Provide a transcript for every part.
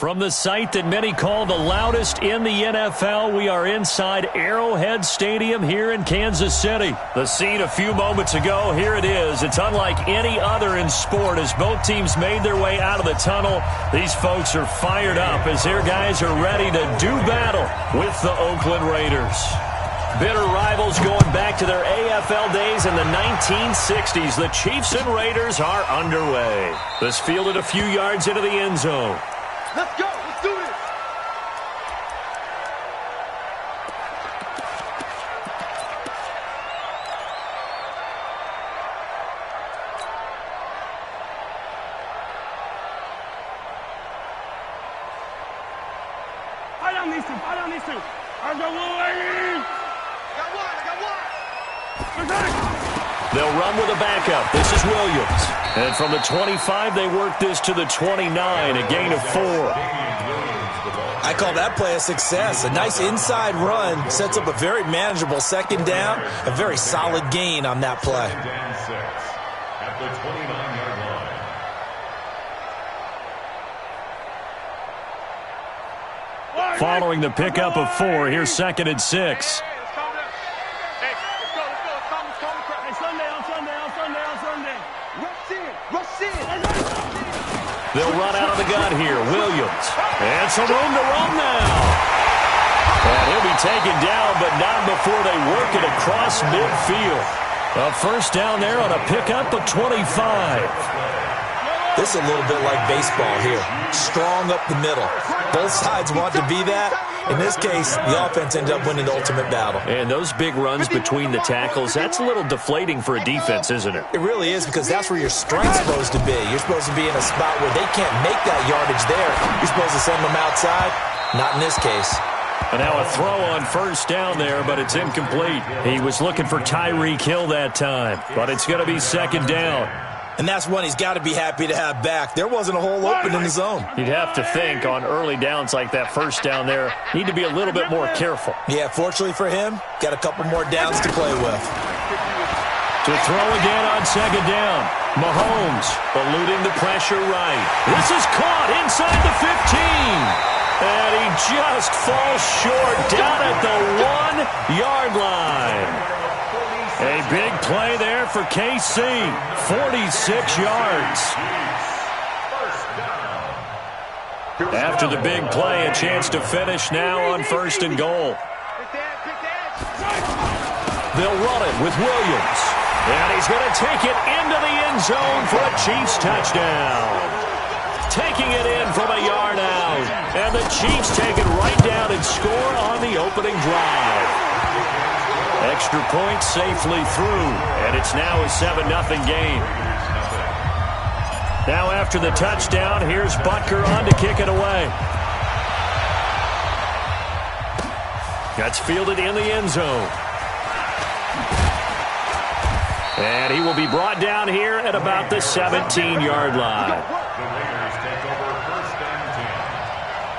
From the site that many call the loudest in the NFL, we are inside Arrowhead Stadium here in Kansas City. The scene a few moments ago, here it is. It's unlike any other in sport as both teams made their way out of the tunnel. These folks are fired up as their guys are ready to do battle with the Oakland Raiders. Bitter rivals going back to their AFL days in the 1960s. The Chiefs and Raiders are underway. This fielded a few yards into the end zone. Let's go. Let's do this. Fight on these two. Fight on these two. I got one. I got one. They'll run with a backup. This is Williams. And from the 25, they work this to the 29, a gain of 4. I call that play a success. A nice inside run sets up a very manageable second down, a very solid gain on that play. At the 29-yard line. Following the pickup of 4, here's 2nd and 6. They'll run out of the gun here. Williams. And some room to run now. And he'll be taken down, but not before they work it across midfield. A first down there on a pickup of 25. This is a little bit like baseball here. Strong up the middle. Both sides want to be that. In this case, the offense ended up winning the ultimate battle. And those big runs between the tackles, that's a little deflating for a defense, isn't it? It really is, because that's where your strength's supposed to be. You're supposed to be in a spot where they can't make that yardage there. You're supposed to send them outside. Not in this case. And now a throw on first down there, but it's incomplete. He was looking for Tyreek Hill that time, but it's going to be 2nd down. And that's one he's got to be happy to have back. There wasn't a hole open in the zone. You'd have to think on early downs like that first down there, need to be a little bit more careful. Yeah, fortunately for him, got a couple more downs to play with. To throw again on 2nd down. Mahomes eluding the pressure right. This is caught inside the 15. And he just falls short down at the 1-yard line. A big play there for KC. 46 yards. After the big play, a chance to finish now on 1st and goal. They'll run it with Williams. And he's going to take it into the end zone for a Chiefs touchdown. Taking it in from a yard out. And the Chiefs take it right down and score on the opening drive. Extra point safely through, and it's now a 7-0 game. Now after the touchdown, here's Butker on to kick it away. That's fielded in the end zone. And he will be brought down here at about the 17-yard line. The Raiders take over 1st and 10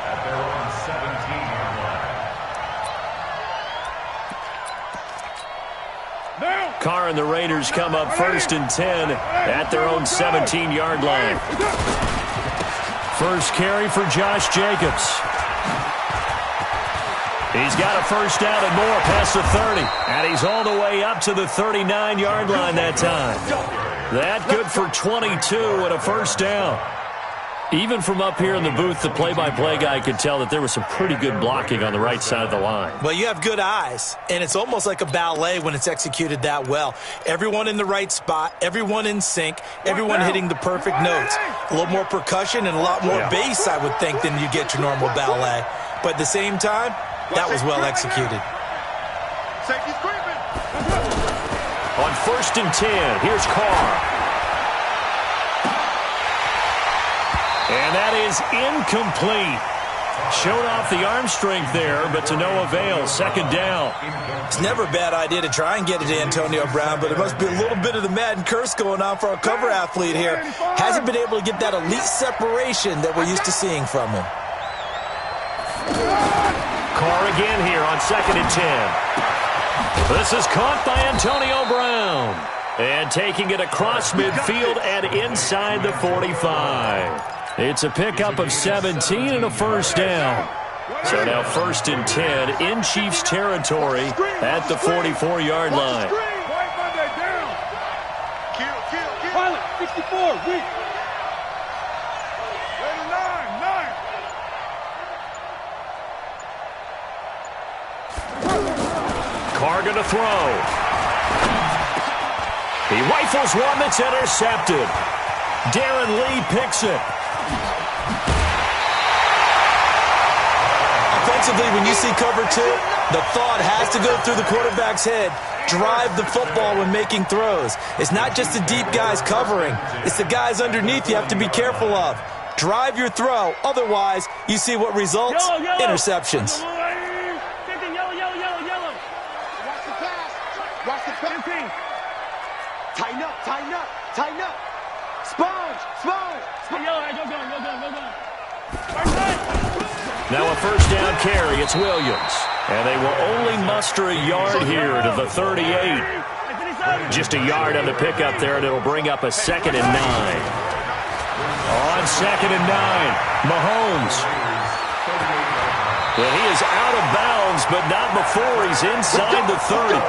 at their own 17-yard line. Carr and the Raiders come up 1st and 10 at their own 17-yard line. First carry for Josh Jacobs. He's got a first down and more past the 30. And he's all the way up to the 39-yard line that time. That good for 22 and a first down. Even from up here in the booth, the play-by-play guy could tell that there was some pretty good blocking on the right side of the line. Well, you have good eyes, and it's almost like a ballet when it's executed that well. Everyone in the right spot, everyone in sync, everyone hitting the perfect notes. A little more percussion and a lot more bass, I would think, than you get your normal ballet. But at the same time, that was well executed. Safety's creeping. On 1st and 10, here's Carr. And that is incomplete. Showed off the arm strength there, but to no avail. 2nd down. It's never a bad idea to try and get it to Antonio Brown, but it must be a little bit of the Madden curse going on for our cover athlete here. Hasn't been able to get that elite separation that we're used to seeing from him. Carr again here on 2nd and 10. This is caught by Antonio Brown. And taking it across midfield and inside the 45. It's a pickup of 17 and a first down. So now 1st and 10 in Chiefs territory at the 44-yard line. Pilot, 64, weak. Carr to throw. He rifles one that's intercepted. Darren Lee picks it. Offensively, when you see cover 2, the thought has to go through the quarterback's head. Drive the football when making throws. It's not just the deep guys covering. It's the guys underneath you have to be careful of. Drive your throw. Otherwise, you see what results? Interceptions. Watch the pass. Tighten up, tighten up, tighten up. Sponge. Now a first down carry. It's Williams. And they will only muster a yard here to the 38. Just a yard on the pickup there, and it'll bring up a 2nd and 9. On 2nd and 9, Mahomes. Well, he is out of bounds, but not before he's inside the 30.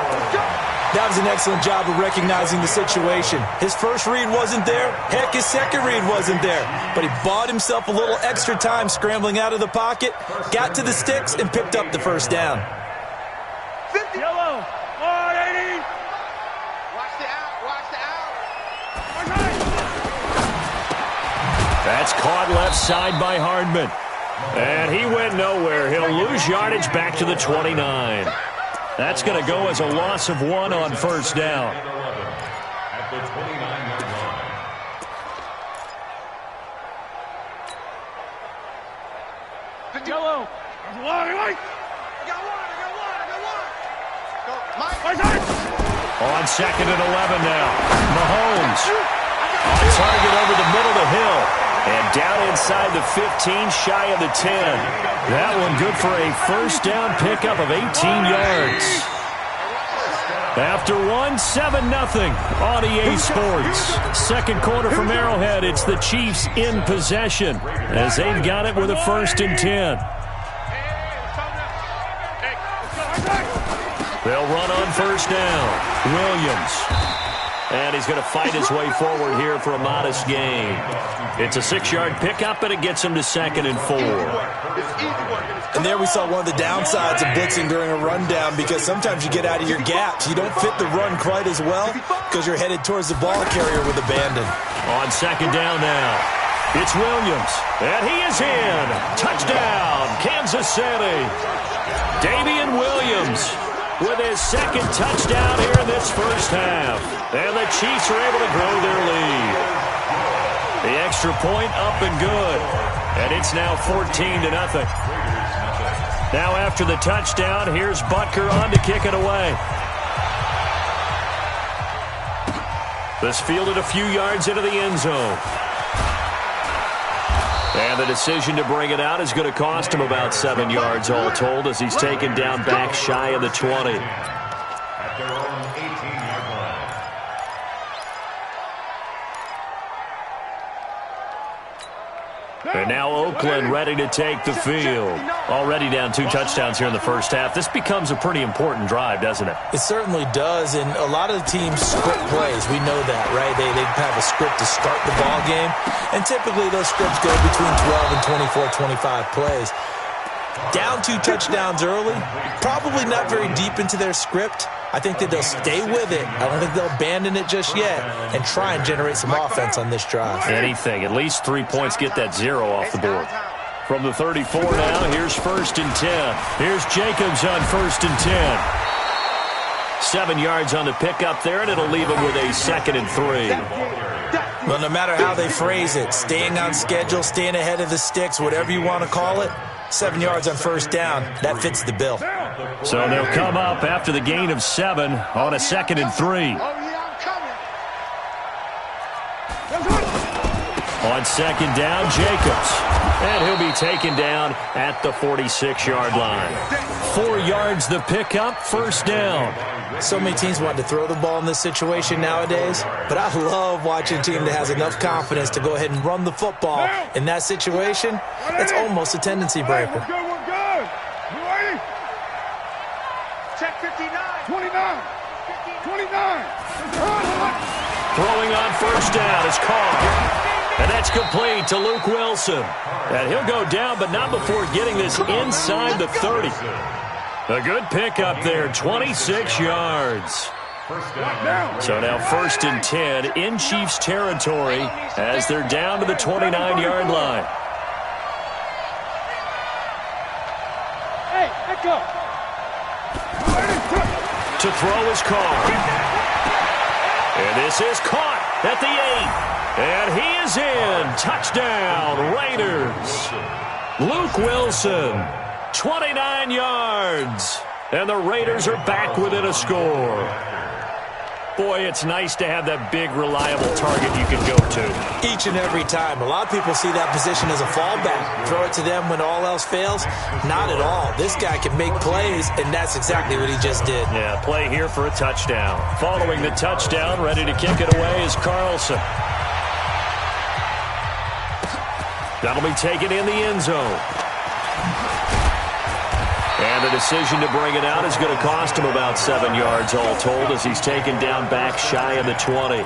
That was an excellent job of recognizing the situation. His first read wasn't there. Heck, his second read wasn't there. But he bought himself a little extra time scrambling out of the pocket, got to the sticks, and picked up the first down. 50. Yellow. 180. Watch the out, watch the out. That's caught left side by Hardman. And he went nowhere. He'll lose yardage back to the 29. That's going to go as a loss of 1 on first down. At the 29-yard line. Yellow. White. I got one. Go, Mike. On 2nd and 11 now. Mahomes. On target over the middle of the hill. And down inside the 15, shy of the 10. That one good for a first down pickup of 18 yards. After 7-0 on EA Sports. Second quarter from Arrowhead. It's the Chiefs in possession as they've got it with a 1st and 10. They'll run on first down. Williams. And he's going to fight his way forward here for a modest gain. It's a 6-yard pickup, and it gets him to 2nd and 4. And there we saw one of the downsides of blitzing during a rundown, because sometimes you get out of your gaps. You don't fit the run quite as well because you're headed towards the ball carrier with abandon. On 2nd down now, it's Williams. And he is in. Touchdown, Kansas City. Damian Williams with his 2nd touchdown here in this first half. And the Chiefs are able to grow their lead. The extra point up and good. And it's now 14-0. Now after the touchdown, here's Butker on to kick it away. This fielded a few yards into the end zone. And the decision to bring it out is going to cost him about 7 yards all told, as he's taken down back shy of the 20. At their own 18-yard line. And now Oakland ready to take the field. Already down 2 touchdowns here in the first half. This becomes a pretty important drive, doesn't it? It certainly does, and a lot of the teams script plays. We know that, right? They have a script to start the ball game, and typically those scripts go between 12 and 24, 25 plays. Down 2 touchdowns early, probably not very deep into their script. I think that they'll stay with it. I don't think they'll abandon it just yet and try and generate some offense on this drive. Anything. At least 3 points, get that 0 off the board. From the 34 now, here's 1st and 10. Here's Jacobs on 1st and 10. 7 yards on the pickup there, and it'll leave him with a 2nd and 3. Well, no matter how they phrase it, staying on schedule, staying ahead of the sticks, whatever you want to call it, 7 yards on first down, that fits the bill. So they'll come up after the gain of 7 on a 2nd and 3. On second down, Jacobs. And he'll be taken down at the 46-yard line. 4 yards the pickup, first down. So many teams want to throw the ball in this situation nowadays, but I love watching a team that has enough confidence to go ahead and run the football. In that situation, it's almost a tendency breaker. We're good. You ready? Check 59. 29. 29. Throwing on first down is Carr. And that's complete to Luke Wilson. And he'll go down, but not before getting this inside the 30. A good pickup there, 26 yards. So now 1st and 10 in Chiefs territory as they're down to the 29-yard line. Hey, let go. To throw is Carr. And this is caught at the 8. And he is in. Touchdown, Raiders. Luke Wilson, 29 yards. And the Raiders are back within a score. Boy, it's nice to have that big, reliable target you can go to. Each and every time. A lot of people see that position as a fallback. Throw it to them when all else fails. Not at all. This guy can make plays, and that's exactly what he just did. Yeah, play here for a touchdown. Following the touchdown, ready to kick it away is Carlson. That'll be taken in the end zone. And the decision to bring it out is going to cost him about 7 yards all told as he's taken down back shy of the 20.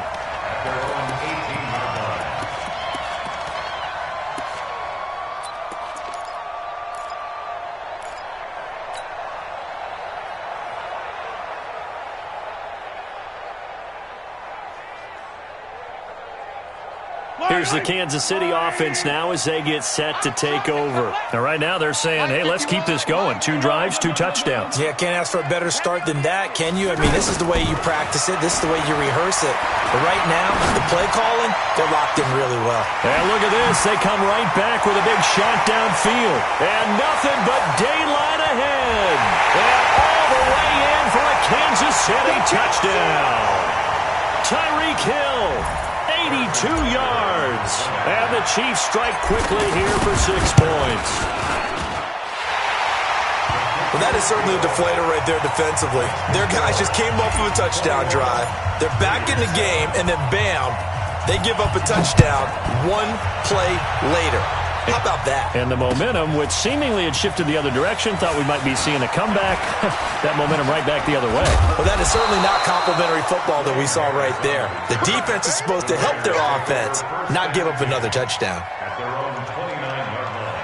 Here's the Kansas City offense now as they get set to take over. Now, right now they're saying, hey, let's keep this going. 2 drives, 2 touchdowns. Yeah, can't ask for a better start than that, can you? I mean, this is the way you practice it. This is the way you rehearse it. But right now, the play calling, they're locked in really well. And look at this. They come right back with a big shot downfield. And nothing but daylight ahead. And all the way in for a Kansas City touchdown. Tyreek Hill. 82 yards. And the Chiefs strike quickly here for 6 points. Well, that is certainly a deflator right there defensively. Their guys just came off of a touchdown drive. They're back in the game, and then bam, they give up a touchdown 1 play later. How about that? And the momentum, which seemingly had shifted the other direction, thought we might be seeing a comeback. That momentum right back the other way. Well, that is certainly not complimentary football that we saw right there. The defense is supposed to help their offense, not give up another touchdown. At their own 29-yard line.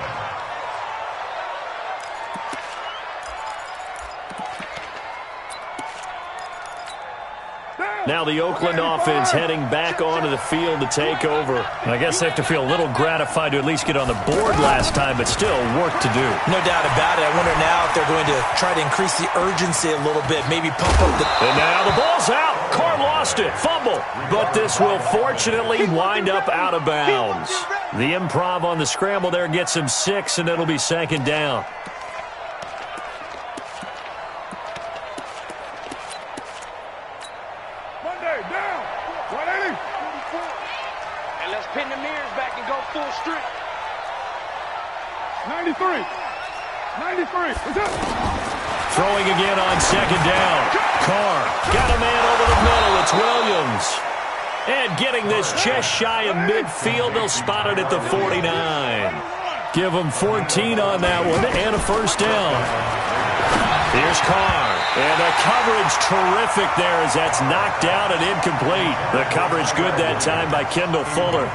Now the Oakland offense heading back onto the field to take over. I guess they have to feel a little gratified to at least get on the board last time, but still work to do. No doubt about it. I wonder now if they're going to try to increase the urgency a little bit, maybe pump up the... And now the ball's out. Carr lost it. Fumble. But this will fortunately wind up out of bounds. The improv on the scramble there gets him 6, and it'll be second down. Pin the mirrors back and go full strip. 93. 93. What's up? Throwing again on second down. Carr got a man over the middle. It's Williams. And getting this just shy of midfield. They'll spot it at the 49. Give them 14 on that one and a first down. Here's Carr. And the coverage terrific there as that's knocked out and incomplete. The coverage good that time by Kendall Fuller.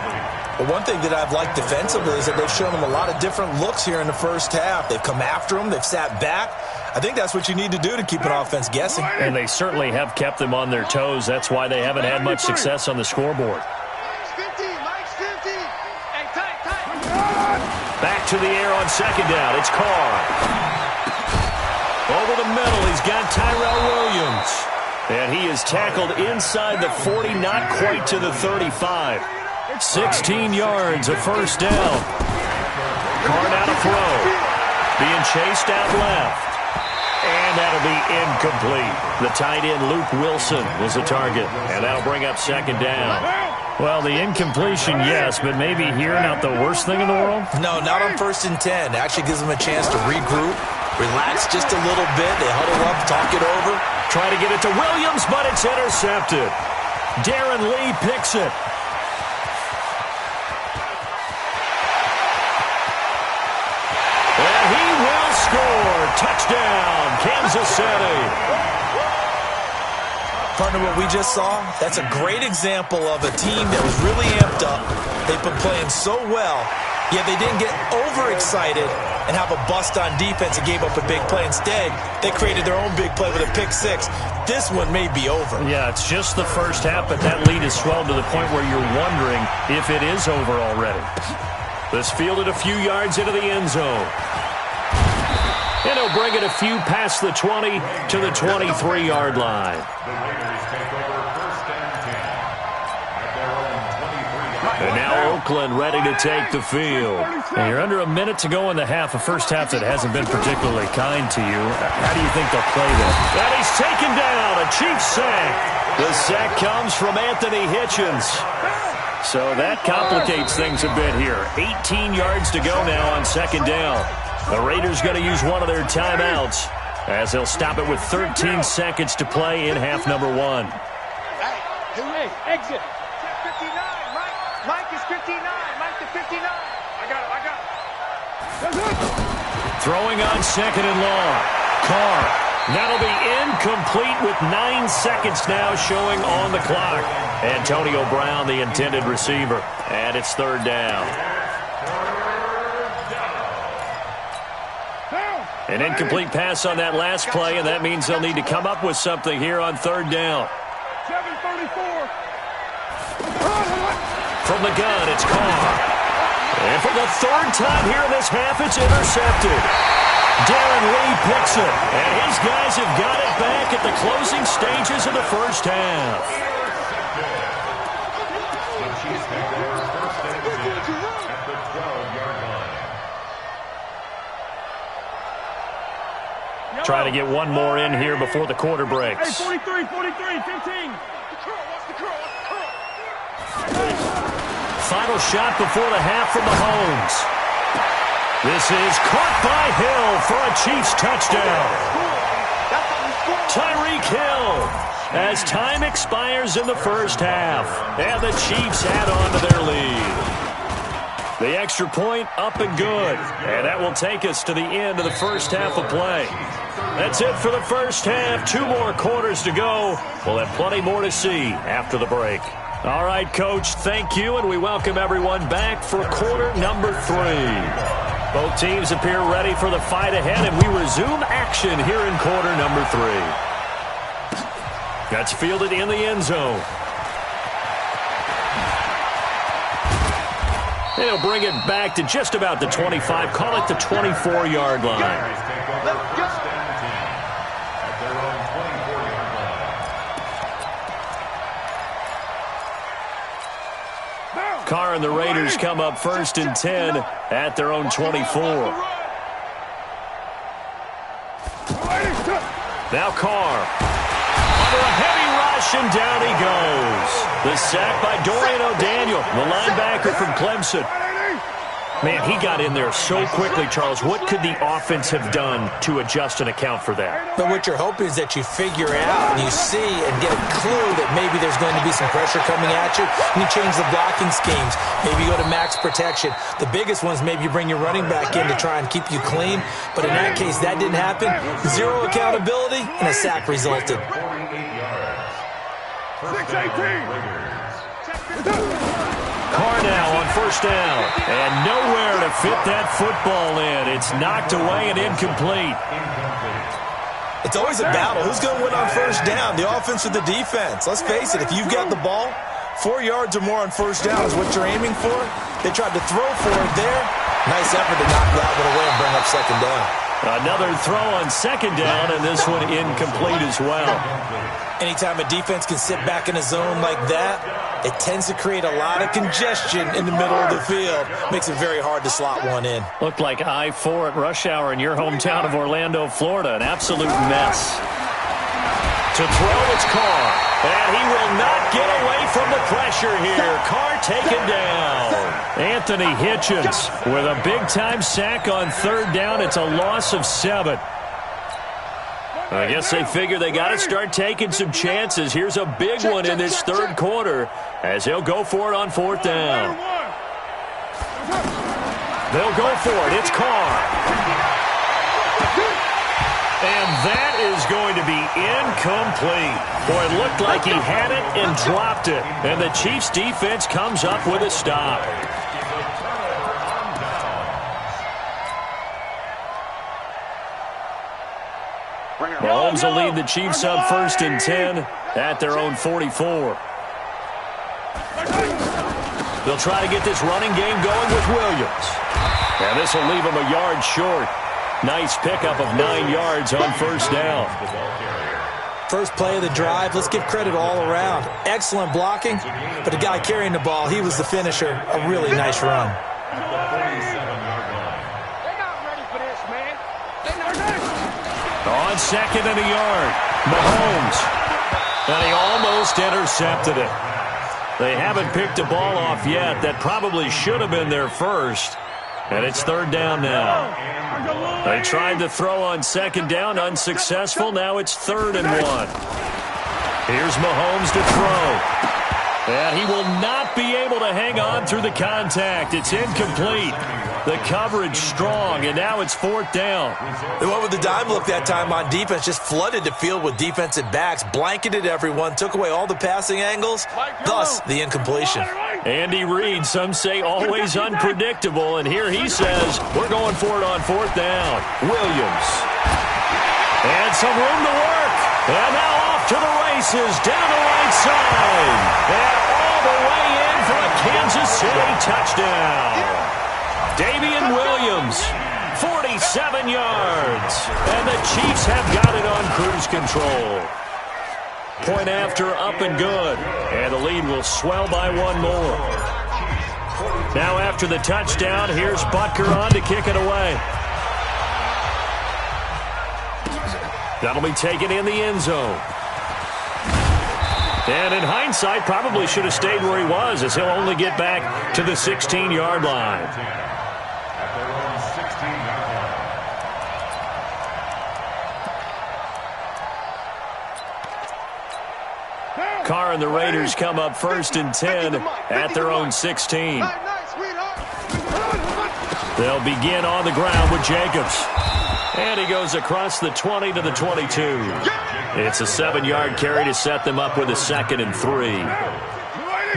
Well, one thing that I've liked defensively is that they've shown them a lot of different looks here in the first half. They've come after them. They've sat back. I think that's what you need to do to keep an offense guessing. And they certainly have kept them on their toes. That's why they haven't had much success on the scoreboard. Mike's 50. Hey, tight. Back to the air on second down. It's Carr. Over the middle, he's got Tyrell Williams. And he is tackled inside the 40, not quite to the 35. 16 yards, a first down. Carr now to throw. Being chased out left. And that'll be incomplete. The tight end, Luke Wilson, was the target, and that'll bring up second down. Well, the incompletion, yes, but maybe here not the worst thing in the world? No, not on 1st and 10. Actually gives them a chance to regroup, relax just a little bit. They huddle up, talk it over. Try to get it to Williams, but it's intercepted. Darren Lee picks it. And he will score. Touchdown, Kansas City. Partner, what we just saw, that's a great example of a team that was really amped up. They've been playing so well, yet they didn't get overexcited and have a bust on defense and gave up a big play. Instead, they created their own big play with a pick six. This one may be over. Yeah, it's just the first half, but that lead has swelled to the point where you're wondering if it is over already. This fielded a few yards into the end zone. And he'll bring it a few past the 20 to the 23-yard line. The Raiders take over 1st and 10 at their own 23-yard line. And now Oakland ready to take the field. And you're under a minute to go in the half, a first half that hasn't been particularly kind to you. How do you think they'll play that? And he's taken down, a Chiefs sack. The sack comes from Anthony Hitchens. So that complicates things a bit here. 18 yards to go now on second down. The Raiders going to use one of their timeouts as they'll stop it with 13 seconds to play in half number one. Hey, exit. 59, Mike. Mike is 59. Mike to 59. I got it. Throwing on second and long. Carr. That'll be incomplete with 9 seconds now showing on the clock. Antonio Brown, the intended receiver. And it's third down. An incomplete pass on that last play, and that means they'll need to come up with something here on third down. 7:34. From the gun, it's Carr. And for the third time here in this half, it's intercepted. Darren Lee picks it, and his guys have got it back at the closing stages of the first half. The Chiefs take over 1st and 10 at the 12-yard line. Try to get one more in here before the quarter breaks. Hey, 43, 15. Final shot before the half from Mahomes. This is caught by Hill for a Chiefs touchdown. Tyreek Hill as time expires in the first half. And the Chiefs add on to their lead. The extra point up and good. And that will take us to the end of the first half of play. That's it for the first half. 2 more quarters to go. We'll have plenty more to see after the break. All right, Coach, thank you, and we welcome everyone back for quarter number 3. Both teams appear ready for the fight ahead, and we resume action here in quarter number 3. That's fielded in the end zone. They'll bring it back to just about the 25, call it the 24-yard line. Carr and the Raiders come up 1st and 10 at their own 24. Now Carr. Under a heavy rush, and down he goes. The sack by Dorian O'Daniel, the linebacker from Clemson. Man, he got in there so quickly, Charles. What could the offense have done to adjust and account for that? But what you're hoping is that you figure out and you see and get a clue that maybe there's going to be some pressure coming at you, and you change the blocking schemes. Maybe you go to max protection. The biggest ones, maybe you bring your running back in to try and keep you clean. But in that case, that didn't happen. 0 accountability, and a sack resulted. 48 yards. 6-18. Carr now on first down, and nowhere to fit that football in. It's knocked away and incomplete. It's always a battle. Who's going to win on first down, the offense or the defense? Let's face it, if you've got the ball, 4 yards or more on first down is what you're aiming for. They tried to throw for it there. Nice effort to knock that one away and bring up second down. Another throw on second down, and this one incomplete as well. Anytime a defense can sit back in a zone like that, it tends to create a lot of congestion in the middle of the field. Makes it very hard to slot one in. Looked like I-4 at rush hour in your hometown of Orlando, Florida. An absolute mess. To throw, it's Carr. And he will not get away from the pressure here. Carr taken down. Anthony Hitchens with a big-time sack on third down. It's a loss of 7. I guess they figure they got to start taking some chances. Here's a big one in this third quarter as he'll go for it on fourth down. They'll go for it. It's Carr. And that is going to be incomplete. Boy, it looked like he had it and dropped it. And the Chiefs defense comes up with a stop. Mahomes will lead the Chiefs up 1st and 10 at their own 44. They'll try to get this running game going with Williams. And this will leave him a yard short. Nice pickup of 9 yards on first down. First play of the drive, let's give credit all around. Excellent blocking, but the guy carrying the ball, he was the finisher. A really nice run. On second and a yard, Mahomes. And he almost intercepted it. They haven't picked a ball off yet. That probably should have been their first. And it's third down now. They tried to throw on second down, unsuccessful. Now it's 3rd and 1. Here's Mahomes to throw. And he will not be able to hang on through the contact. It's incomplete. The coverage strong, and now it's 4th down. They went with the dime look that time on defense, just flooded the field with defensive backs, blanketed everyone, took away all the passing angles, thus the incompletion. Andy Reid, some say always unpredictable, and here he says, we're going for it on 4th down. Williams. And some room to work. And now off to the races, down the right side. And all the way in for a Kansas City touchdown. Damian Williams, 47 yards. And the Chiefs have got it on cruise control. Point after, up and good. And the lead will swell by 1 more. Now after the touchdown, here's Butker on to kick it away. That'll be taken in the end zone. And in hindsight, probably should have stayed where he was, as he'll only get back to the 16-yard line. Carr and the Raiders come up 1st and 10 at their own 16. They'll begin on the ground with Jacobs. And he goes across the 20 to the 22. It's a 7-yard carry to set them up with a 2nd and 3.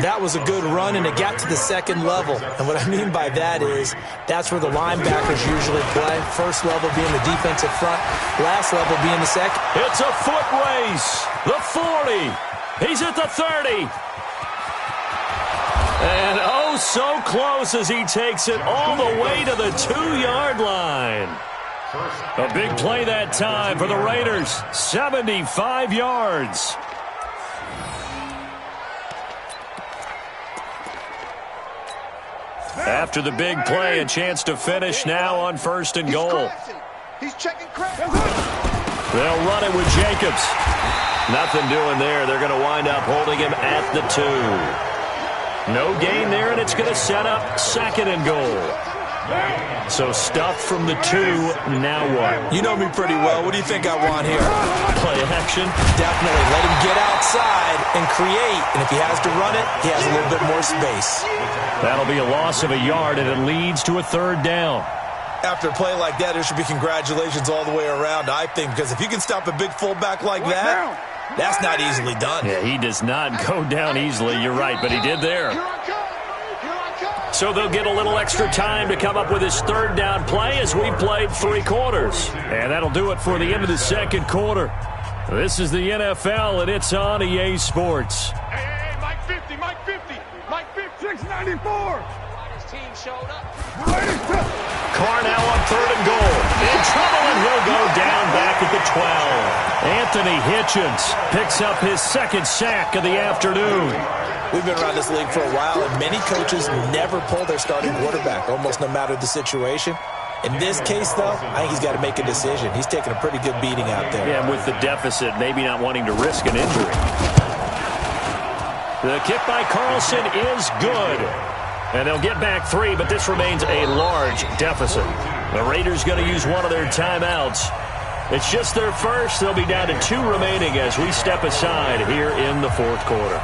That was a good run, and it got to the second level. And what I mean by that is that's where the linebackers usually play. First level being the defensive front, last level being the second. It's a foot race. The 40. He's at the 30. And oh, so close as he takes it all the way to the 2-yard line. A big play that time for the Raiders. 75 yards. After the big play, a chance to finish now on 1st and goal. He's checking credit. They'll run it with Jacobs. Nothing doing there. They're going to wind up holding him at the 2. No gain there, and it's going to set up 2nd and goal. So stuff from the 2, now what? You know me pretty well. What do you think I want here? Play action? Definitely. Let him get outside and create. And if he has to run it, he has a little bit more space. That'll be a loss of a yard, and it leads to a 3rd down. After a play like that, there should be congratulations all the way around, I think, because if you can stop a big fullback like that, that's not easily done. Yeah, he does not go down easily. You're right, but he did there. So they'll get a little extra time to come up with his 3rd down play as we played 3 quarters. And that'll do it for the end of the 2nd quarter. This is the NFL, and it's on EA Sports. Hey, Mike 50, Mike 50, Mike 50, 694. Carr now on 3rd and goal. In trouble, and he'll go down back at the 12. Anthony Hitchens picks up his 2nd sack of the afternoon. We've been around this league for a while, and many coaches never pull their starting quarterback, almost no matter the situation. In this case, though, I think he's got to make a decision. He's taking a pretty good beating out there. Yeah, with the deficit, maybe not wanting to risk an injury. The kick by Carlson is good. And they'll get back 3, but this remains a large deficit. The Raiders going to use one of their timeouts. It's just their first. They'll be down to 2 remaining as we step aside here in the 4th quarter.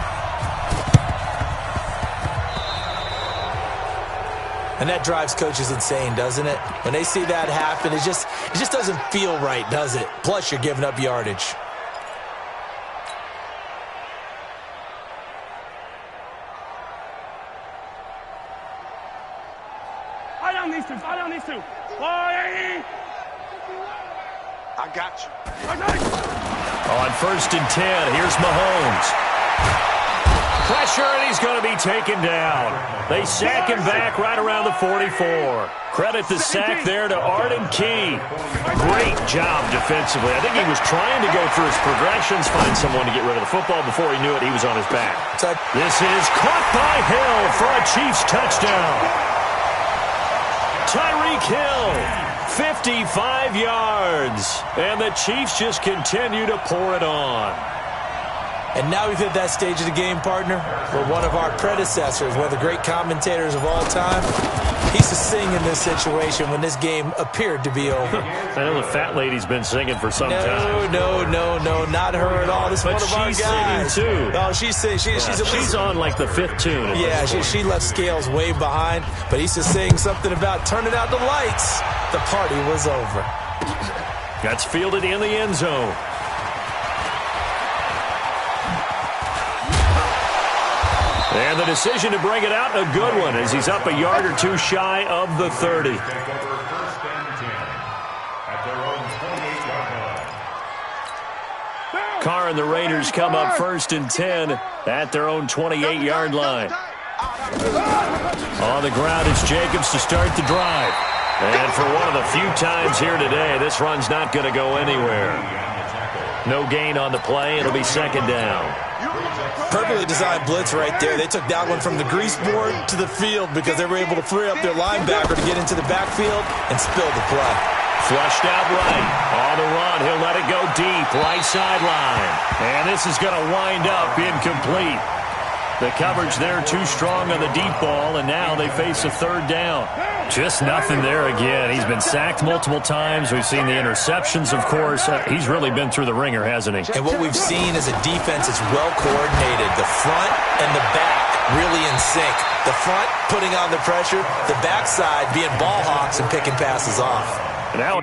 And that drives coaches insane, doesn't it? When they see that happen, it just doesn't feel right, does it? Plus, you're giving up yardage. Fly down these two. Fly down these two. Fly! I got you. On 1st and 10, here's Mahomes. Pressure, and he's going to be taken down. They sack him back right around the 44. Credit the sack there to Arden Key. Great job defensively. I think he was trying to go through his progressions, find someone to get rid of the football. Before he knew it, he was on his back. This is caught by Hill for a Chiefs touchdown. Tyreek Hill, 55 yards. And the Chiefs just continue to pour it on. And now we've hit that stage of the game, partner, where one of our predecessors, one of the great commentators of all time, he used to sing in this situation when this game appeared to be over. I know the fat lady's been singing for some time. No, not her at all. This is one of our guys. She's singing, too. Oh, she's singing. She's on, like, the 5th tune. Yeah, she left Scales way behind, but he used to sing something about turning out the lights. The party was over. That's fielded in the end zone. And the decision to bring it out, a good one, as he's up a yard or 2 shy of the 30. Take over 1st and 10 at their own 28-yard line. Carr and the Raiders come up 1st and 10 at their own 28-yard line. On the ground, it's Jacobs to start the drive. And for one of the few times here today, this run's not going to go anywhere. No gain on the play. It'll be 2nd down. Perfectly designed blitz right there. They took that one from the grease board to the field because they were able to free up their linebacker to get into the backfield and spill the play. Flushed out right. On the run, he'll let it go deep. Right sideline. And this is going to wind up incomplete. The coverage there too strong on the deep ball, and now they face a 3rd down. Just nothing there again. He's been sacked multiple times. We've seen the interceptions, of course. He's really been through the ringer, hasn't he? And what we've seen is a defense that's well coordinated. The front and the back really in sync. The front putting on the pressure, the backside being ball hawks and picking passes off. Now